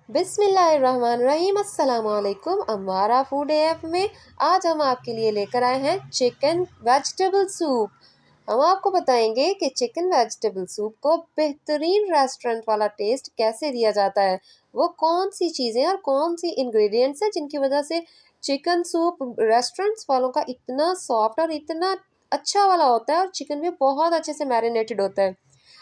बिस्मिल्लाहिर्रहमानिर्रहीम अस्सलाम वालेकुम। अम्मारा फूड एफ में आज हम आपके लिए लेकर आए हैं चिकन वेजिटेबल सूप। हम आपको बताएंगे कि चिकन वेजिटेबल सूप को बेहतरीन रेस्टोरेंट वाला टेस्ट कैसे दिया जाता है। वो कौन सी चीज़ें और कौन सी इंग्रेडिएंट्स हैं जिनकी वजह से चिकन सूप रेस्टोरेंट्स वालों का इतना सॉफ्ट और इतना अच्छा वाला होता है और चिकन भी बहुत अच्छे से मैरिनेटेड होता है।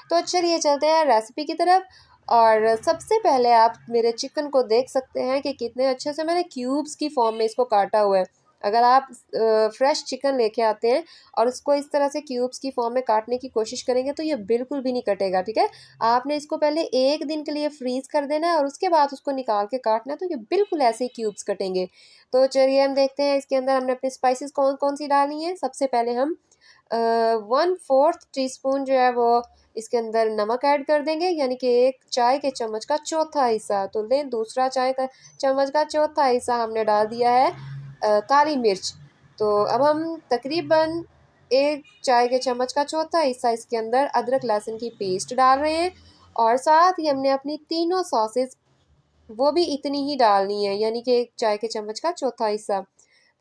तो चलिए चलते हैं रेसिपी की तरफ। और सबसे पहले आप मेरे चिकन को देख सकते हैं कि कितने अच्छे से मैंने क्यूब्स की फॉर्म में इसको काटा हुआ है। अगर आप फ्रेश चिकन लेके आते हैं और इसको इस तरह से क्यूब्स की फॉर्म में काटने की कोशिश करेंगे तो ये बिल्कुल भी नहीं कटेगा, ठीक है। आपने इसको पहले एक दिन के लिए फ्रीज कर देना है और उसके बाद उसको निकाल के काटना है तो ये बिल्कुल ऐसे ही क्यूब्स कटेंगे। तो चलिए हम देखते हैं इसके अंदर हमने अपने स्पाइसेस कौन कौन सी डालनी है। सबसे पहले हम 1/4 टीस्पून जो है वो इसके अंदर नमक ऐड कर देंगे, यानी कि एक चाय के चम्मच का चौथा हिस्सा। तो लें दूसरा चाय का चम्मच का चौथा हिस्सा हमने डाल दिया है काली मिर्च। तो अब हम तकरीबन एक चाय के चम्मच का चौथा हिस्सा इसके अंदर अदरक लहसुन की पेस्ट डाल रहे हैं। और साथ ही हमने अपनी तीनों सॉसेस वो भी इतनी ही डालनी है, यानी कि एक चाय के चम्मच का चौथा हिस्सा।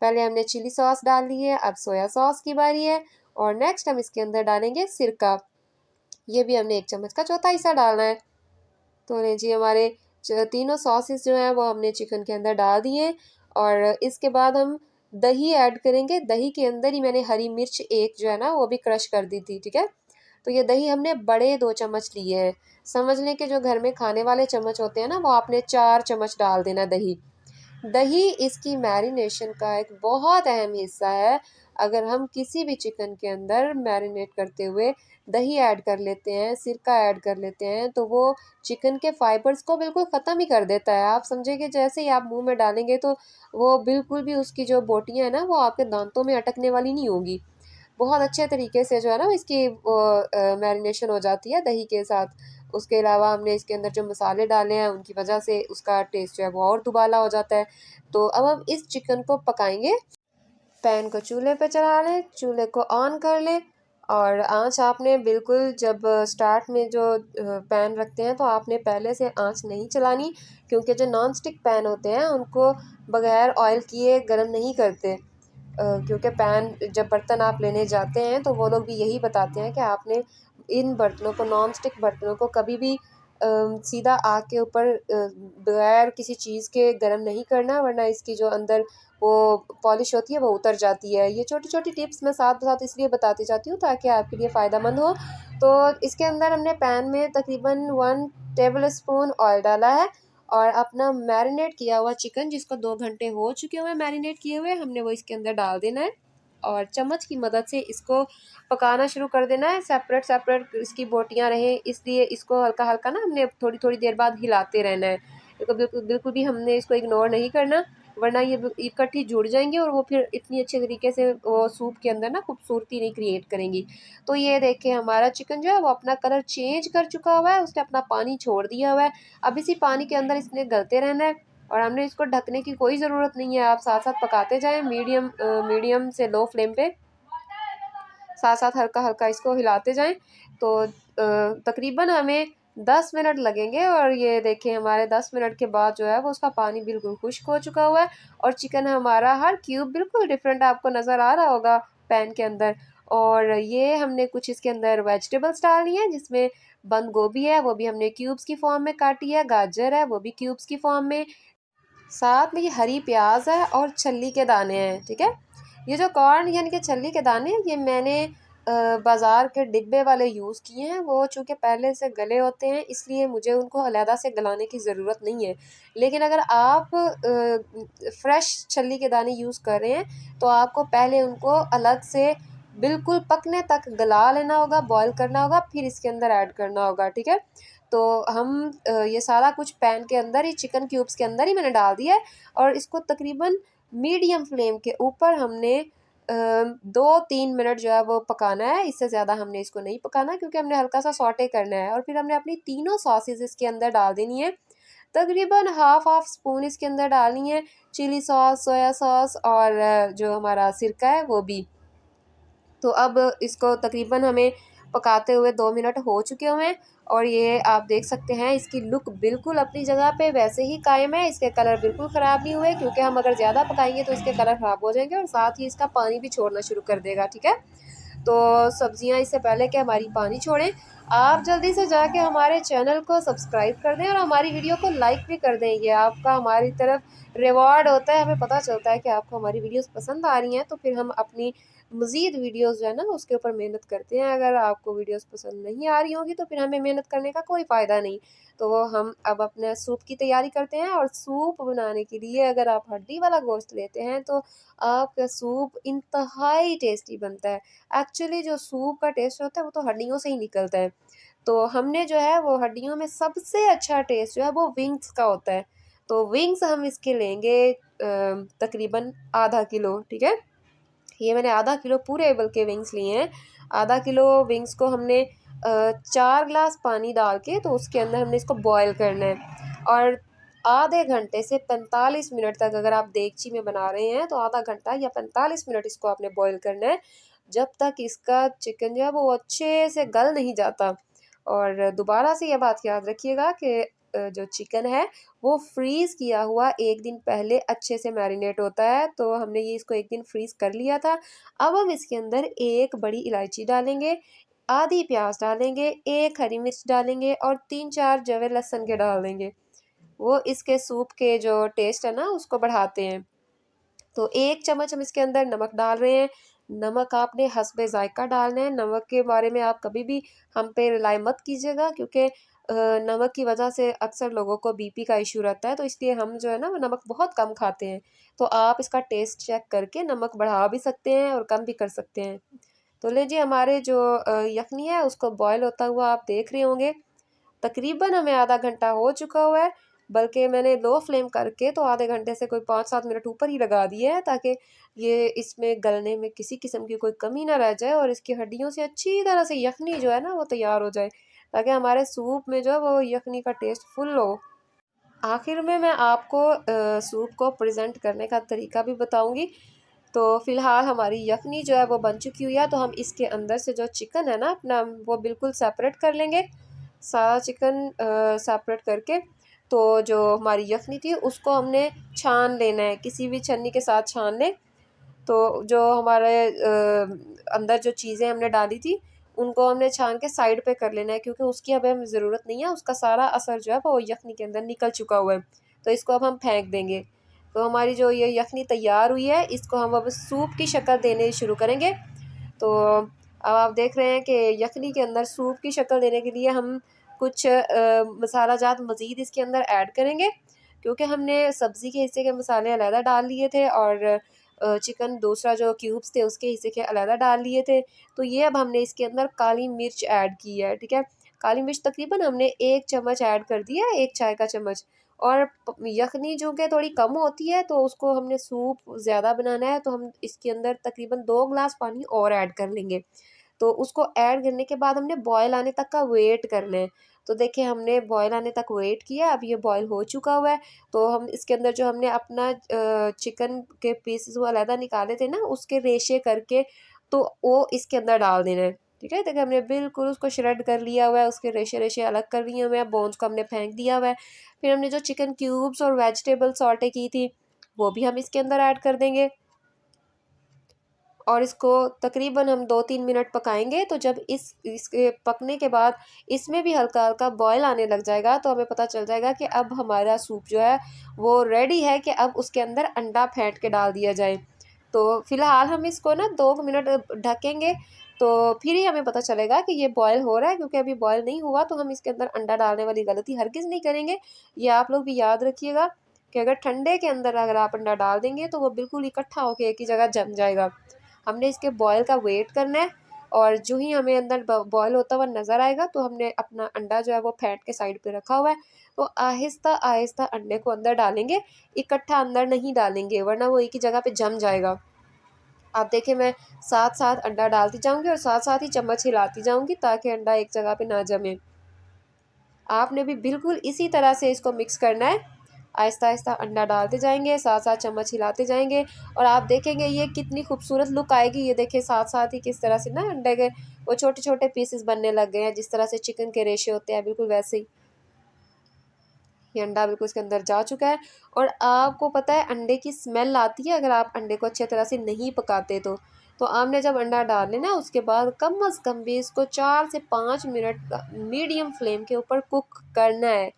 पहले हमने चिली सॉस डाल ली है, अब सोया सॉस की बारी है। और नेक्स्ट हम इसके अंदर डालेंगे सिरका, ये भी हमने एक चम्मच का चौथा हिस्सा डालना है। तो लें जी हमारे तीनों सॉसेस जो हैं वो हमने चिकन के अंदर डाल दिए। और इसके बाद हम दही ऐड करेंगे। दही के अंदर ही मैंने हरी मिर्च एक जो है ना वो भी क्रश कर दी थी, ठीक है। तो ये दही हमने बड़े 2 चम्मच लिए हैं। समझ लें कि जो घर में खाने वाले चम्मच होते हैं ना वो आपने 4 चम्मच डाल देना दही। दही इसकी मैरिनेशन का एक बहुत अहम हिस्सा है। अगर हम किसी भी चिकन के अंदर मैरिनेट करते हुए दही ऐड कर लेते हैं, सिरका ऐड कर लेते हैं, तो वो चिकन के फाइबर्स को बिल्कुल ख़त्म ही कर देता है। आप समझे कि जैसे ही आप मुंह में डालेंगे तो वो बिल्कुल भी उसकी जो बोटियाँ हैं ना वो आपके दांतों में अटकने वाली नहीं होंगी। बहुत अच्छे तरीके से जो है ना इसकी वो मैरिनेशन हो जाती है दही के साथ। उसके अलावा हमने इसके अंदर जो मसाले डाले हैं उनकी वजह से उसका टेस्ट जो है वो और दुबाला हो जाता है। तो अब हम इस चिकन को पकाएंगे। पैन को चूल्हे पे चढ़ा लें, चूल्हे को ऑन कर लें। और आंच आपने बिल्कुल जब स्टार्ट में जो पैन रखते हैं तो आपने पहले से आंच नहीं चलानी, क्योंकि जो नॉन स्टिक पैन होते हैं उनको बगैर ऑयल किए गर्म नहीं करते। क्योंकि पैन जब बर्तन आप लेने जाते हैं तो वो लोग भी यही बताते हैं कि आपने इन बर्तनों को, नॉन स्टिक बर्तनों को कभी भी सीधा आग के ऊपर बगैर किसी चीज़ के गर्म नहीं करना, वरना इसकी जो अंदर वो पॉलिश होती है वो उतर जाती है। ये छोटी छोटी टिप्स मैं साथ साथ इसलिए बताती जाती हूँ ताकि आपके लिए फ़ायदेमंद हो। तो इसके अंदर हमने पैन में तकरीबन 1 टेबल स्पून ऑयल डाला है। और अपना मैरिनेट किया हुआ चिकन, जिसको 2 घंटे हो चुके हुए मैरिनेट किए हुए, हमने वो इसके अंदर डाल देना है। और चम्मच की मदद से इसको पकाना शुरू कर देना है। सेपरेट सेपरेट इसकी बोटियां रहें, इसलिए इसको हल्का हल्का ना हमने थोड़ी थोड़ी देर बाद हिलाते रहना है। इसको बिल्कुल बिल्कुल भी हमने इसको इग्नोर नहीं करना, वरना ये इकट्ठी जुड़ जाएंगी और वो फिर इतनी अच्छे तरीके से वो सूप के अंदर ना खूबसूरती नहीं क्रिएट करेंगी। तो ये देखिए हमारा चिकन जो है वो अपना कलर चेंज कर चुका हुआ है, उसने अपना पानी छोड़ दिया हुआ है। अब इसी पानी के अंदर इसने गलते रहना है और हमने इसको ढकने की कोई ज़रूरत नहीं है। आप साथ साथ पकाते जाएं मीडियम से लो फ्लेम पे, साथ साथ हल्का हल्का इसको हिलाते जाएं। तो तकरीबन हमें 10 मिनट लगेंगे। और ये देखिए हमारे 10 मिनट के बाद जो है वो उसका पानी बिल्कुल खुश्क हो चुका हुआ है और चिकन हमारा हर क्यूब बिल्कुल डिफरेंट आपको नज़र आ रहा होगा पैन के अंदर। और ये हमने कुछ इसके अंदर वेजिटेबल्स डाली हैं, जिसमें बंद गोभी है, वो भी हमने क्यूब्स की फॉर्म में काटी है। गाजर है, वो भी क्यूब्स की फॉर्म में। साथ में ये हरी प्याज है और छल्ली के दाने हैं, ठीक है। ये जो कॉर्न यानी कि छल्ली के दाने ये मैंने बाज़ार के डिब्बे वाले यूज़ किए हैं। वो चूँकि पहले से गले होते हैं इसलिए मुझे उनको अलहदा से गलाने की ज़रूरत नहीं है। लेकिन अगर आप फ्रेश छल्ली के दाने यूज़ कर रहे हैं तो आपको पहले उनको अलग से बिल्कुल पकने तक गला लेना होगा, बॉईल करना होगा, फिर इसके अंदर ऐड करना होगा, ठीक है। तो हम ये सारा कुछ पैन के अंदर ही, चिकन क्यूब्स के अंदर ही मैंने डाल दिया है। और इसको तकरीबन मीडियम फ्लेम के ऊपर हमने 2-3 मिनट जो है वो पकाना है। इससे ज़्यादा हमने इसको नहीं पकाना, क्योंकि हमने हल्का सा सॉटे करना है। और फिर हमने अपनी तीनों सॉसेस इसके अंदर डाल देनी है। तकरीबन हाफ हाफ स्पून इसके अंदर डालनी है, चिली सॉस, सोया सॉस और जो हमारा सिरका है वो भी। तो अब इसको तकरीबन हमें पकाते हुए 2 मिनट हो चुके हुए हैं और ये आप देख सकते हैं इसकी लुक बिल्कुल अपनी जगह पे वैसे ही कायम है। इसके कलर बिल्कुल ख़राब नहीं हुए, क्योंकि हम अगर ज़्यादा पकाएंगे तो इसके कलर ख़राब हो जाएंगे और साथ ही इसका पानी भी छोड़ना शुरू कर देगा। ठीक है, तो सब्जियां इससे पहले कि हमारी पानी छोड़ें, आप जल्दी से जाके हमारे चैनल को सब्सक्राइब कर दें और हमारी वीडियो को लाइक भी कर दें। ये आपका हमारी तरफ रिवॉर्ड होता है, हमें पता चलता है कि आपको हमारी वीडियोस पसंद आ रही हैं, तो फिर हम अपनी मज़ीद वीडियोस जो है ना उसके ऊपर मेहनत करते हैं। अगर आपको वीडियोस पसंद नहीं आ रही होगी तो फिर हमें मेहनत करने का कोई फ़ायदा नहीं। तो वो हम अब अपने सूप की तैयारी करते हैं, और सूप बनाने के लिए अगर आप हड्डी वाला गोश्त लेते हैं तो आपका सूप इंतहाई टेस्टी बनता है। एक्चुअली जो सूप का टेस्ट होता है वो तो हड्डियों से ही निकलता है। तो हमने जो है वो हड्डियों में सबसे अच्छा टेस्ट जो है वो विंग्स का होता है। तो विंग्स हम इसके लेंगे तकरीबन आधा किलो। ठीक है, ये मैंने आधा किलो पूरे एबल के विंग्स लिए हैं। आधा किलो विंग्स को हमने 4 ग्लास पानी डाल के तो उसके अंदर हमने इसको बॉयल करना है, और आधे घंटे से 45 मिनट तक, अगर आप देगची में बना रहे हैं तो आधा घंटा या 45 मिनट इसको आपने बॉयल करना है, जब तक इसका चिकन जो है वो अच्छे से गल नहीं जाता। और दोबारा से ये बात याद रखिएगा कि जो चिकन है वो फ्रीज़ किया हुआ 1 दिन पहले अच्छे से मैरिनेट होता है, तो हमने ये इसको 1 दिन फ्रीज़ कर लिया था। अब हम इसके अंदर 1 बड़ी इलायची डालेंगे, आधी प्याज डालेंगे, 1 हरी मिर्च डालेंगे और 3-4 जवे लहसुन के डाल देंगे। वो इसके सूप के जो टेस्ट है ना उसको बढ़ाते हैं। तो 1 चम्मच हम इसके अंदर नमक डाल रहे हैं। नमक आपने हस्बे ज़ायक़ा डालना है। नमक के बारे में आप कभी भी हम पे रिलाई मत कीजिएगा, क्योंकि नमक की वजह से अक्सर लोगों को बीपी का इशू रहता है, तो इसलिए हम जो है ना वो नमक बहुत कम खाते हैं। तो आप इसका टेस्ट चेक करके नमक बढ़ा भी सकते हैं और कम भी कर सकते हैं। तो लीजिए हमारे जो यखनी है उसको बॉयल होता हुआ आप देख रहे होंगे। तकरीबन हमें आधा घंटा हो चुका हुआ है, बल्कि मैंने लो फ्लेम करके तो आधे घंटे से कोई 5-7 मिनट ऊपर ही लगा दिए हैं, ताकि ये इसमें गलने में किसी किस्म की कोई कमी ना रह जाए और इसकी हड्डियों से अच्छी तरह से यखनी जो है ना वो तैयार हो जाए, ताकि हमारे सूप में जो है वो यखनी का टेस्ट फुल हो। आखिर में मैं आपको सूप को प्रेजेंट करने का तरीका भी बताऊंगी। तो फ़िलहाल हमारी यखनी जो है वो बन चुकी हुई है, तो हम इसके अंदर से जो चिकन है ना अपना वो बिल्कुल सेपरेट कर लेंगे। सारा चिकन सेपरेट करके तो जो हमारी यखनी थी उसको हमने छान लेना है, किसी भी छन्नी के साथ छान लें। तो जो हमारे अंदर जो चीज़ें हमने डाली थी उनको हमने छान के साइड पे कर लेना है, क्योंकि उसकी अब हमें ज़रूरत नहीं है, उसका सारा असर जो है वो यखनी के अंदर निकल चुका हुआ है। तो इसको अब हम फेंक देंगे। तो हमारी जो ये यखनी तैयार हुई है इसको हम अब सूप की शक्ल देने शुरू करेंगे। तो अब आप देख रहे हैं कि यखनी के अंदर सूप की शक्ल देने के लिए हम कुछ मसाला जात मज़ीद इसके अंदर ऐड करेंगे, क्योंकि हमने सब्ज़ी के हिस्से के मसाले अलहदा डाल लिए थे और चिकन दूसरा जो क्यूब्स थे उसके हिस्से के अलहदा डाल लिए थे। तो ये अब हमने इसके अंदर काली मिर्च ऐड की है। ठीक है, काली मिर्च तकरीबन हमने 1 चम्मच ऐड कर दिया है, 1 चाय का चम्मच। और यखनी जो कि थोड़ी कम होती है तो उसको हमने सूप ज़्यादा बनाना है, तो हम इसके अंदर तकरीबन 2 ग्लास पानी और ऐड कर लेंगे। तो उसको ऐड करने के बाद हमने बॉयल आने तक का वेट करना है। तो देखिए हमने बॉयल आने तक वेट किया, अब ये बॉयल हो चुका हुआ है। तो हम इसके अंदर जो हमने अपना चिकन के पीसेस वो अलहदा निकाले थे ना उसके रेशे करके तो वो इसके अंदर डाल देना है। ठीक है, देखिए हमने बिल्कुल उसको श्रेड कर लिया हुआ है, उसके रेशे रेशे अलग कर लिए हुए हैं, बोन्स को हमने फेंक दिया हुआ है। फिर हमने जो चिकन क्यूब्स और वेजिटेबल सॉटे की थी वो भी हम इसके अंदर ऐड कर देंगे, और इसको तकरीबन हम 2-3 मिनट पकाएंगे। तो जब इसके पकने के बाद इसमें भी हल्का हल्का बॉयल आने लग जाएगा तो हमें पता चल जाएगा कि अब हमारा सूप जो है वो रेडी है, कि अब उसके अंदर अंडा फेंट के डाल दिया जाए। तो फ़िलहाल हम इसको ना 2 मिनट ढकेंगे, तो फिर ही हमें पता चलेगा कि ये बॉयल हो रहा है, क्योंकि अभी बॉयल नहीं हुआ तो हम इसके अंदर अंडा डालने वाली गलती हरगिज़ नहीं करेंगे। ये आप लोग भी याद रखिएगा कि अगर ठंडे के अंदर अगर आप अंडा डाल देंगे तो वो बिल्कुल इकट्ठा होकर एक ही जगह जम जाएगा। हमने इसके बॉयल का वेट करना है, और जो ही हमें अंदर बॉयल होता हुआ नज़र आएगा तो हमने अपना अंडा जो है वो फेंट के साइड पे रखा हुआ है। तो आहिस्ता आहिस्ता अंडे को अंदर डालेंगे, इकट्ठा अंदर नहीं डालेंगे वरना वो एक ही जगह पे जम जाएगा। आप देखें मैं साथ साथ अंडा डालती जाऊंगी और साथ साथ ही चम्मच हिलाती जाऊंगी ताकि अंडा एक जगह पे ना जमे। आपने भी बिल्कुल इसी तरह से इसको मिक्स करना है। आहिस्ता आहिस्ता अंडा डालते जाएंगे, साथ साथ चम्मच हिलाते जाएंगे और आप देखेंगे ये कितनी खूबसूरत लुक आएगी। ये देखिए साथ साथ ही किस तरह से ना अंडे के वो छोटे छोटे पीसेस बनने लग गए हैं, जिस तरह से चिकन के रेशे होते हैं बिल्कुल वैसे ही ये अंडा बिल्कुल इसके अंदर जा चुका है। और आपको पता है अंडे की स्मेल आती है अगर आप अंडे को अच्छे तरह से नहीं पकाते तो आपने जब अंडा डाल लेना उसके बाद कम अज़ कम भी इसको 4 से 5 मिनट मीडियम फ्लेम के ऊपर कुक करना है,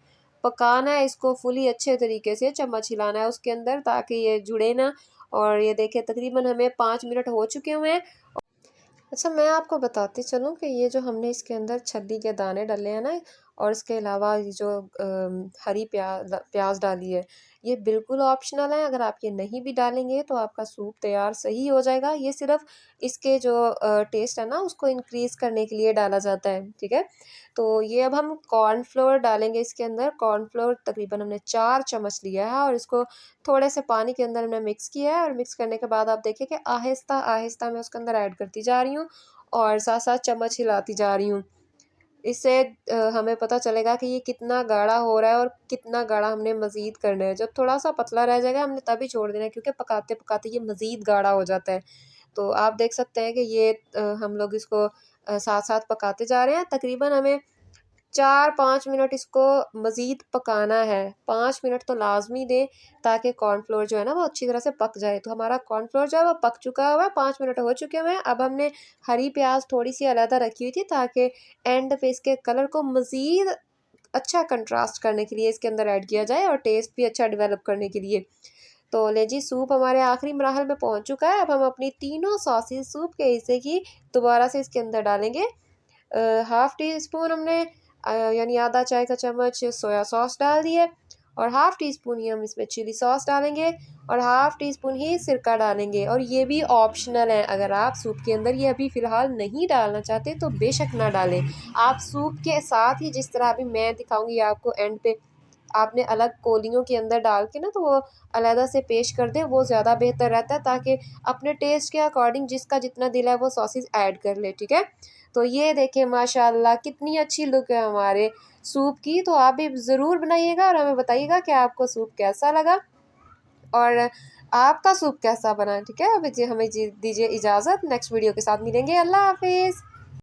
पकाना है इसको फुली अच्छे तरीके से, चम्मच हिलाना है उसके अंदर ताकि ये जुड़े ना। और ये देखिए तकरीबन हमें 5 मिनट हो चुके हुए हैं। अच्छा मैं आपको बताती चलूँ कि ये जो हमने इसके अंदर छल्ली के दाने डाले हैं ना और इसके अलावा ये जो हरी प्याज डाली है, ये बिल्कुल ऑप्शनल है। अगर आप ये नहीं भी डालेंगे तो आपका सूप तैयार सही हो जाएगा। ये सिर्फ़ इसके जो टेस्ट है ना उसको इंक्रीज़ करने के लिए डाला जाता है, ठीक है। तो ये अब हम कॉर्नफ्लोर डालेंगे इसके अंदर। कॉर्नफ्लोर तकरीबन हमने 4 चम्मच लिया है और इसको थोड़े से पानी के अंदर हमने मिक्स किया है। और मिक्स करने के बाद आप देखिए कि आहिस्ता आहिस्ता मैं उसके अंदर ऐड करती जा रही हूँ और साथ साथ चम्मच हिलाती जा रही हूँ। इससे हमें पता चलेगा कि ये कितना गाढ़ा हो रहा है और कितना गाढ़ा हमने मज़ीद करना है। जब थोड़ा-सा पतला रह जाएगा हमने तभी छोड़ देना है, क्योंकि पकाते-पकाते ये मज़ीद गाढ़ा हो जाता है। तो आप देख सकते हैं कि ये हम लोग इसको साथ-साथ पकाते जा रहे हैं। तकरीबन हमें 4-5 मिनट इसको मज़ीद पकाना है। 5 मिनट तो लाज़मी दें ताकि कॉर्नफ्लोर जो है ना वो अच्छी तरह से पक जाए। तो हमारा कॉर्नफ्लोर जो है वो पक चुका हुआ है, 5 मिनट हो चुके हुए हैं। अब हमने हरी प्याज़ थोड़ी-सी अलग रखी हुई थी ताकि एंड पे इसके कलर को मज़ीद अच्छा कंट्रास्ट करने के लिए इसके अंदर ऐड किया जाए और टेस्ट भी अच्छा डेवलप करने के लिए। तो ले जी सूप हमारे आखिरी मरहल में पहुँच चुका है। अब हम अपनी तीनों सॉसेस सूप के हिस्से की दोबारा से इसके अंदर डालेंगे। हाफ़ टी स्पून हमने यानी आधा चाय का चम्मच सोया सॉस डाल दिए और हाफ़ टी स्पून ही हम इसमें चिली सॉस डालेंगे और हाफ़ टी स्पून ही सिरका डालेंगे। और ये भी ऑप्शनल है, अगर आप सूप के अंदर ये अभी फ़िलहाल नहीं डालना चाहते तो बेशक ना डालें। आप सूप के साथ ही जिस तरह अभी मैं दिखाऊंगी आपको एंड पे, आपने अलग कोलियों के अंदर डाल के ना तो वो अलहदा से पेश कर दें, वो ज़्यादा बेहतर रहता है ताकि अपने टेस्ट के अकॉर्डिंग जिसका जितना दिल है वो सॉसेस ऐड कर ले, ठीक है। तो ये देखिए माशाल्लाह कितनी अच्छी लुक है हमारे सूप की। तो आप भी ज़रूर बनाइएगा और हमें बताइएगा कि आपको सूप कैसा लगा और आपका सूप कैसा बना, ठीक है। अभी जी हमें जी दीजिए इजाज़त, नेक्स्ट वीडियो के साथ मिलेंगे। अल्लाह हाफ़िज़।